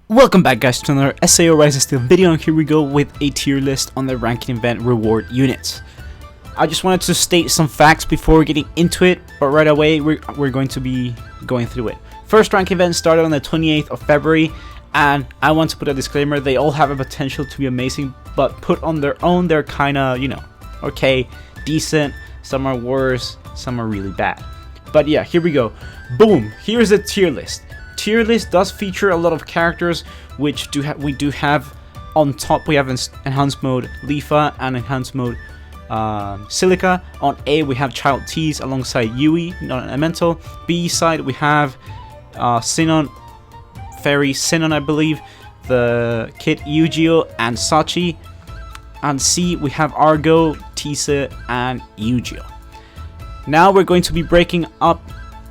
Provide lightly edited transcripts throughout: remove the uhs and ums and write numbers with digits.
Welcome back guys to another SAO Rise of Steel video, and here we go with a tier list on the ranking event reward units. I just wanted to state some facts before getting into it, but right away we're going to be going through it. First rank event started on the 28th of February, and I want to put a disclaimer: they all have a potential to be amazing, but put on their own they're kinda, okay, decent, some are worse, some are really bad. But yeah, here we go. Boom, here's a tier list. Tier list does feature a lot of characters, which we do have on top. We have Enhanced Mode Leafa and Enhanced Mode Silica. On A we have Child Tease alongside Yui, non-elemental. B side we have Sinon, Fairy Sinon I believe, the Kid Yu-Gi-Oh and Sachi. And C we have Argo, Tisa and Yu-Gi-Oh. Now we're going to be breaking up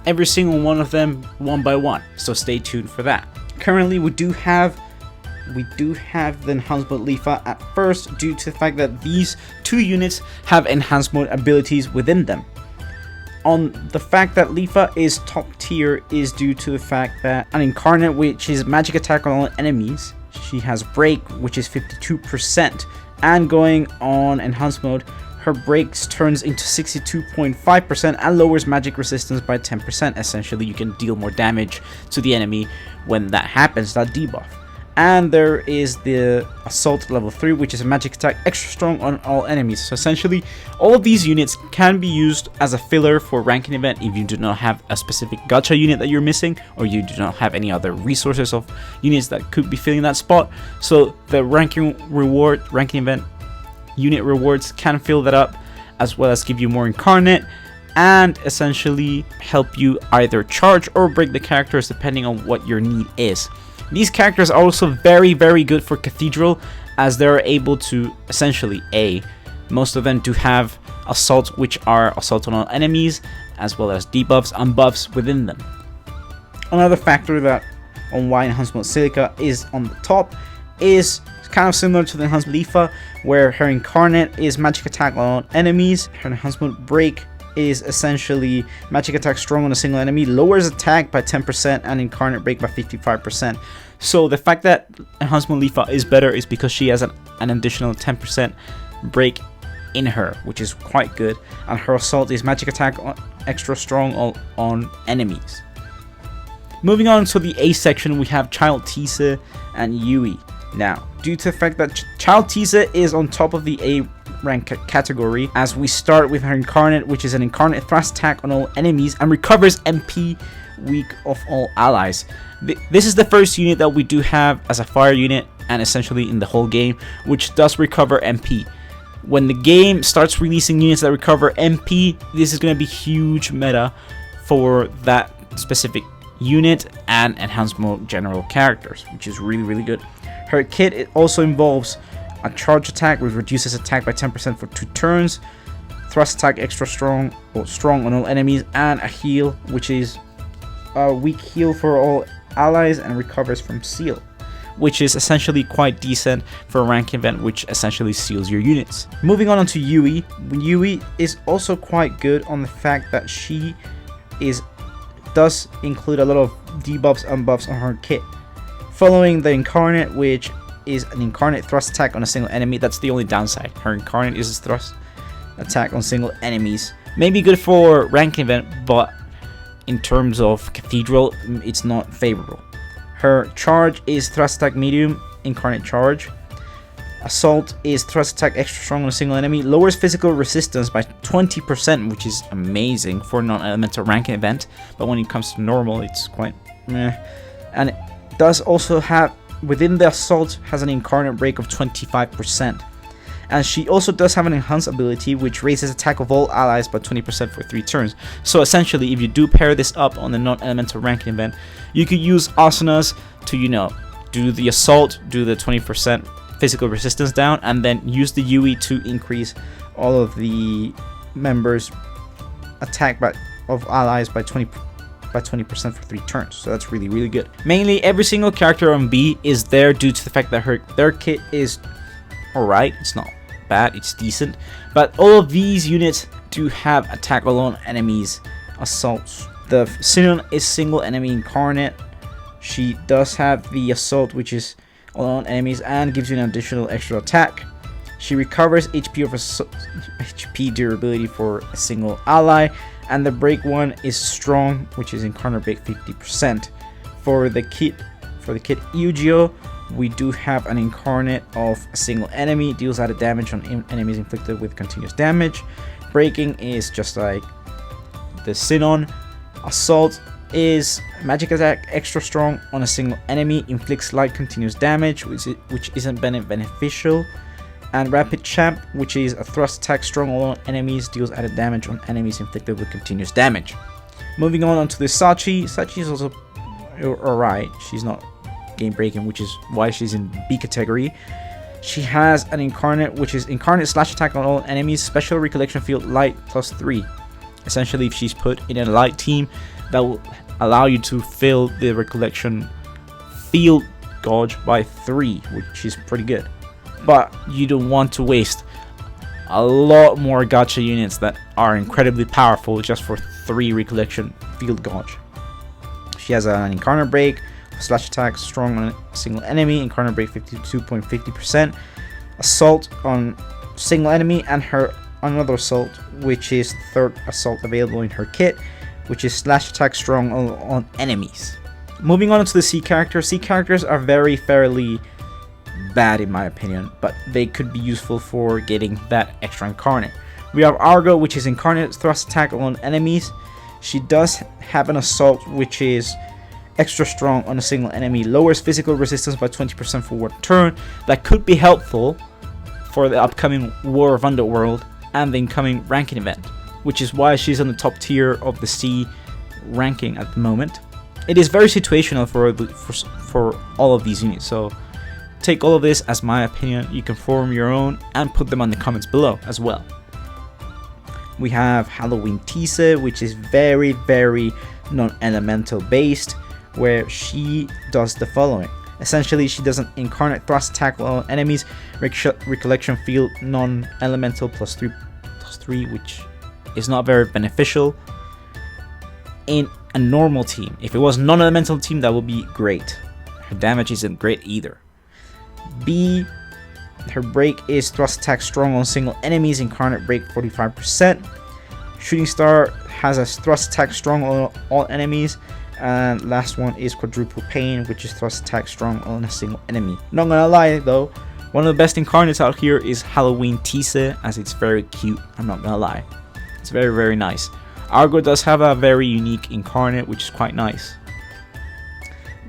every single one of them one by one, so stay tuned for that. Currently we do have the Enhanced Mode Leafa at first, due to the fact that these two units have Enhanced Mode abilities within them. On the fact that Leafa is top tier is due to the fact that an incarnate, which is magic attack on all enemies, she has break, which is 52%, and going on Enhanced Mode, her breaks turns into 62.5% and lowers magic resistance by 10%. Essentially, you can deal more damage to the enemy when that happens, that debuff. And there is the Assault level 3, which is a magic attack extra strong on all enemies. So essentially, all of these units can be used as a filler for ranking event if you do not have a specific gacha unit that you're missing, or you do not have any other resources of units that could be filling that spot. So the ranking event unit rewards can fill that up, as well as give you more incarnate and essentially help you either charge or break the characters depending on what your need is. These characters are also very good for Cathedral, as they're able to essentially most of them do have assault, which are assault on all enemies, as well as debuffs and buffs within them. Another factor that on why Enhanced Mode Silica is on the top is kind of similar to the Enhanced Leafa, where her incarnate is magic attack on all enemies. Her Enhanced Mode Break is essentially magic attack strong on a single enemy, lowers attack by 10% and incarnate break by 55%. So the fact that Enhanced Mode Leafa is better is because she has an additional 10% break in her, which is quite good, and her assault is magic attack extra strong on enemies. Moving on to the A section, we have Child Tisa and Yui. Now, due to the fact that Child Tisa is on top of the A rank category, as we start with her incarnate, which is an incarnate thrust attack on all enemies and recovers MP weak of all allies. This is the first unit that we do have as a fire unit, and essentially in the whole game, which does recover MP. When the game starts releasing units that recover MP, this is going to be huge meta for that specific unit and Enhanced Mode general characters, which is really good. Her kit, it also involves a charge attack, which reduces attack by 10% for 2 turns, thrust attack extra strong on all enemies, and a heal, which is a weak heal for all allies and recovers from seal, which is essentially quite decent for a rank event, which essentially seals your units. Moving on to Yui. Yui is also quite good on the fact that she does include a lot of debuffs and buffs on her kit. Following the incarnate, which is an incarnate thrust attack on a single enemy. That's the only downside. Her incarnate is a thrust attack on single enemies. Maybe good for rank event, but in terms of Cathedral, it's not favorable. Her charge is thrust attack medium, incarnate charge. Assault is thrust attack extra strong on a single enemy. Lowers physical resistance by 20%, which is amazing for non-elemental ranking event. But when it comes to normal, it's quite meh. And it does also have, within the assault, has an incarnate break of 25%. And she also does have an enhanced ability, which raises attack of all allies by 20% for 3 turns. So essentially, if you do pair this up on the non-elemental ranking event, you could use asanas to, do the assault, do the 20% physical resistance down, and then use the Yui to increase all of the members' attack of allies by 20% for 3 turns. So that's really good. Mainly, every single character on B is there due to the fact that their kit is alright. It's not bad, it's decent. But all of these units do have attack alone enemies assaults. The Sinon is single enemy incarnate. She does have the assault, which is on enemies and gives you an additional extra attack. She recovers HP durability for a single ally, and the break one is strong, which is incarnate break 50%. For the kit Yu-Gi-Oh, we do have an incarnate of a single enemy, deals added damage on enemies inflicted with continuous damage. Breaking is just like the Sinon. Assault is magic attack extra strong on a single enemy, inflicts light continuous damage, which isn't beneficial. And Rapid Champ, which is a thrust attack strong on enemies, deals added damage on enemies inflicted with continuous damage. Moving on to the Sachi. Sachi is also alright. She's not game breaking, which is why she's in B category. She has an incarnate, which is incarnate slash attack on all enemies, special recollection field light +3. Essentially, if she's put in a light team, that will allow you to fill the recollection field gauge by 3, which is pretty good. But you don't want to waste a lot more gacha units that are incredibly powerful just for 3 recollection field gauge. She has an incarnate break, slash attack strong on a single enemy, incarnate break 52.50%, assault on single enemy, and her another assault, which is third assault available in her kit, which is slash attack strong on enemies. Moving on to the C characters. C characters are fairly bad in my opinion, but they could be useful for getting that extra incarnate. We have Argo, which is incarnate thrust attack on enemies. She does have an assault, which is extra strong on a single enemy, lowers physical resistance by 20% for 1 turn. That could be helpful for the upcoming War of Underworld and the incoming ranking event, which is why she's on the top tier of the C ranking at the moment. It is very situational for all of these units, so take all of this as my opinion. You can form your own and put them on the comments below as well. We have Halloween Tise, which is very non-elemental based, where she does the following. Essentially, she does an incarnate thrust attack on enemies, recollection field non-elemental +3, which is not very beneficial in a normal team. If it was non-elemental team, that would be great. Her damage isn't great either. B, her break is thrust attack strong on single enemies, incarnate break 45%. Shooting Star has a thrust attack strong on all enemies. And last one is Quadruple Pain, which is thrust attack strong on a single enemy. Not gonna lie though, one of the best incarnates out here is Halloween Tise, as it's very cute. I'm not gonna lie, it's very nice. Argo does have a very unique incarnate, which is quite nice.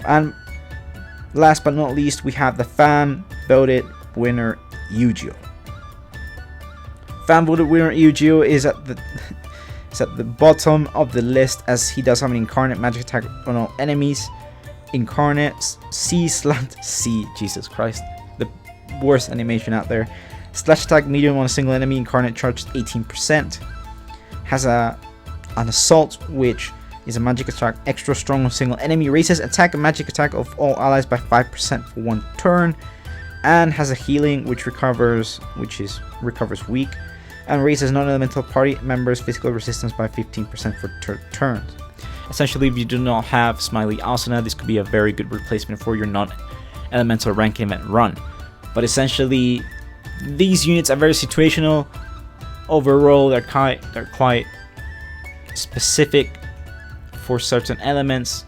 And last but not least, we have the fan voted winner Yu-Gi-Oh. Fan voted winner Yu-Gi-Oh is at the bottom of the list, as he does have an incarnate magic attack on all enemies. Incarnate C/C, Jesus Christ, the worst animation out there. Slash attack medium on a single enemy, incarnate charged 18%. Has an assault, which is a magic attack extra strong on a single enemy. Raises attack and magic attack of all allies by 5% for 1 turn. And has a healing, which recovers weak. And raises non-elemental party members' physical resistance by 15% for turns. Essentially, if you do not have Smiley Asuna, this could be a very good replacement for your non-elemental ranking event run. But essentially, these units are very situational. Overall, they're quite specific for certain elements,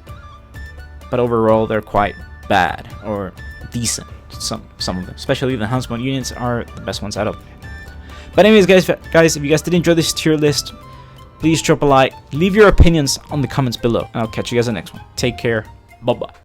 but overall, they're quite bad or decent. Some of them, especially the Enhancement units, are the best ones out of them. But anyways, guys, if you guys did enjoy this tier list, please drop a like, leave your opinions on the comments below, and I'll catch you guys in the next one. Take care, bye bye.